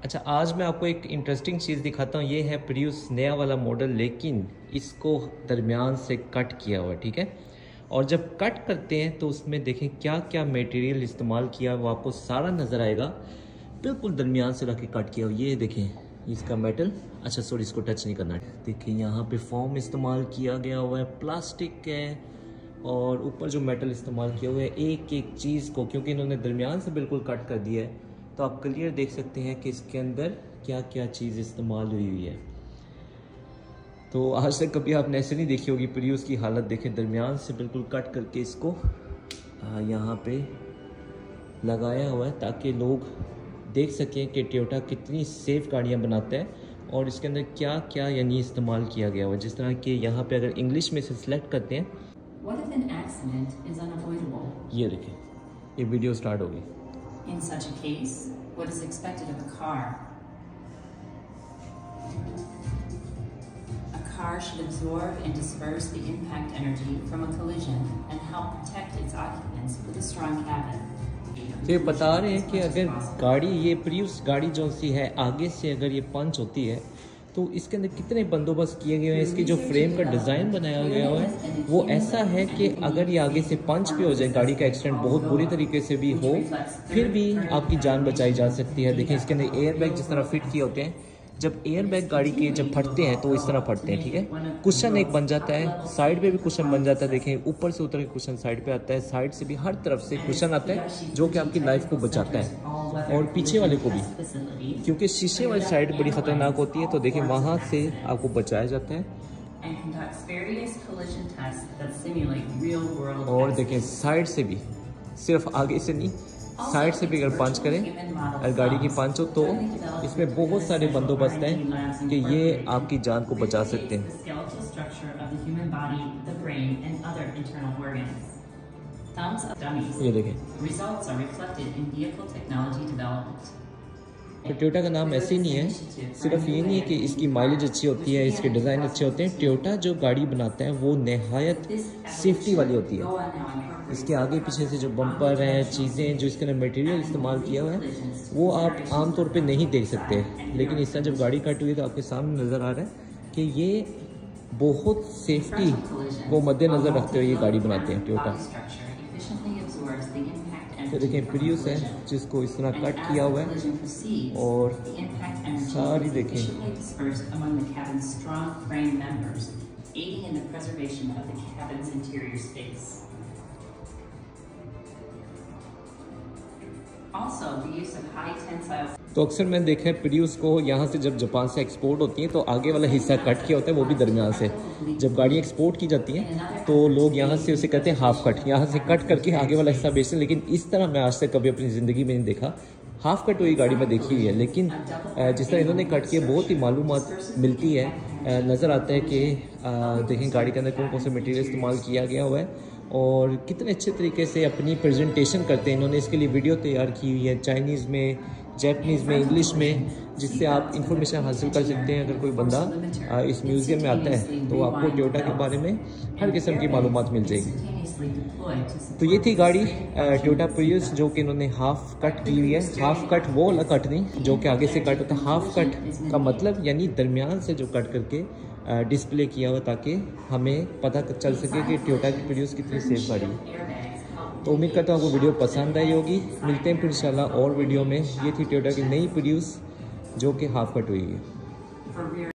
अच्छा, आज मैं आपको एक इंटरेस्टिंग चीज़ दिखाता हूँ। ये है प्रिउस नया वाला मॉडल, लेकिन इसको दरमियान से कट किया हुआ है, ठीक है। और जब कट करते हैं तो उसमें देखें क्या क्या मटेरियल इस्तेमाल किया है, वो आपको सारा नज़र आएगा। बिल्कुल दरमियान से रख के कट किया हुआ। ये देखें इसका मेटल, अच्छा सॉरी इसको टच नहीं करना। देखिए यहाँ पे फोम इस्तेमाल किया गया हुआ है, प्लास्टिक है, और ऊपर जो मेटल इस्तेमाल किया हुआ है एक एक चीज़ को, क्योंकि इन्होंने दरमियान से बिल्कुल कट कर दिया है, तो आप क्लियर देख सकते हैं कि इसके अंदर क्या क्या चीज़ इस्तेमाल हुई है। तो आज तक कभी आपने ऐसे नहीं देखी होगी प्रिउस की हालत। देखें दरमियान से बिल्कुल कट करके इसको यहाँ पे लगाया हुआ है, ताकि लोग देख सकें कि टोयोटा कितनी सेफ़ गाड़ियाँ बनाता है और इसके अंदर क्या क्या यानी इस्तेमाल किया गया हुआ है। जिस तरह कि यहाँ पे अगर इंग्लिश में से सिलेक्ट करते हैं, ये देखें ये वीडियो स्टार्ट हो गई। In such a case, what is expected of a car? A car should absorb and disperse the impact energy from a collision and help protect its occupants with a strong cabin. तो ये बता रहे हैं कि अगर गाड़ी, ये प्रिउस गाड़ी जो सी है, आगे से अगर ये पंच होती है तो इसके अंदर कितने बंदोबस्त किए गए हैं। इसकी जो फ्रेम का डिज़ाइन बनाया गया है वो ऐसा है कि अगर ये आगे से पंच भी हो जाए, गाड़ी का एक्सीडेंट बहुत बुरी तरीके से भी हो, फिर भी आपकी जान बचाई जा सकती है। देखिए इसके अंदर एयर बैग जिस तरह फिट किए होते हैं, जब एयर बैग गाड़ी के जब फटते हैं तो इस तरह फटते हैं, ठीक है। कुशन एक बन जाता है, साइड पे भी कुशन बन जाता है। देखें ऊपर से उतर के कुशन साइड पे आता है, साइड से भी हर तरफ से कुशन आता है जो कि आपकी लाइफ को बचाता है, और पीछे वाले को भी, क्योंकि शीशे वाली साइड बड़ी ख़तरनाक होती है। तो देखिए वहाँ से आपको बचाया जाता है। और देखें साइड से भी, सिर्फ आगे से नहीं, साइड से भी अगर पंच करें, अगर गाड़ी की पंच हो, तो इसमें बहुत सारे बंदोबस्त हैं कि ये आपकी जान को बचा सकते हैं। ये देखें तो टोयोटा का नाम ऐसे ही नहीं है, सिर्फ ये नहीं है कि इसकी माइलेज अच्छी होती है, इसके डिज़ाइन अच्छे होते हैं। टोयोटा जो गाड़ी बनाता है वो नहायत सेफ्टी वाली होती है। इसके आगे पीछे से जो बम्पर हैं, चीज़ें जो इसके अंदर मटेरियल इस्तेमाल किया हुआ है, वो आप आमतौर पे नहीं देख सकते, लेकिन इस तरह जब गाड़ी कट हुई तो आपके सामने नज़र आ रहा है कि ये बहुत सेफ्टी को मद्देनज़र रखते हुए ये गाड़ी बनाते हैं टोयोटा। तो देखिए प्रिउस है जिसको इस तरह कट किया हुआ है, और सारी देखें तो अक्सर मैंने देखा है प्रिउस को यहाँ से जब जापान से एक्सपोर्ट होती है तो आगे वाला हिस्सा कट किया होता है, वो भी दरमियान से। जब गाड़ी एक्सपोर्ट की जाती है तो लोग यहाँ से उसे कहते हैं हाफ कट, यहाँ से कट करके आगे वाला हिस्सा बेचते हैं। लेकिन इस तरह मैं आज तक कभी अपनी ज़िंदगी में नहीं देखा। हाफ कट हुई गाड़ी में देखी हुई है, लेकिन जिस तरह इन्होंने कट किए बहुत ही मालूमात मिलती है। नज़र आता है कि देखें गाड़ी के अंदर कौन कौन से मटेरियल इस्तेमाल किया गया हुआ है और कितने अच्छे तरीके से अपनी प्रेजेंटेशन करते हैं। इन्होंने इसके लिए वीडियो तैयार की हुई है, चाइनीज़ में, जैपनीज़ में, इंग्लिश में, जिससे आप इंफॉर्मेशन हासिल कर सकते हैं। अगर कोई बंदा इस म्यूज़ियम में आता है तो आपको टोयोटा के बारे में हर किस्म की मालूमात मिल जाएगी। तो ये थी गाड़ी टोयोटा प्रिउस, जो कि इन्होंने हाफ कट की हुई है। हाफ कट वो वाला कट नहीं जो कि आगे से कट होता है, हाफ कट का मतलब यानी दरमियान से जो कट करके डिस्प्ले किया हुआ, ताकि हमें पता चल सके कि टोयोटा की प्रिउस कितनी सेफ गाड़ी है। तो उम्मीद करता हूँ आपको वीडियो पसंद आई होगी। मिलते हैं फिर इंशाल्लाह और वीडियो में। ये थी टोयोटा की नई प्रिउस जो कि हाफ कट हुई है।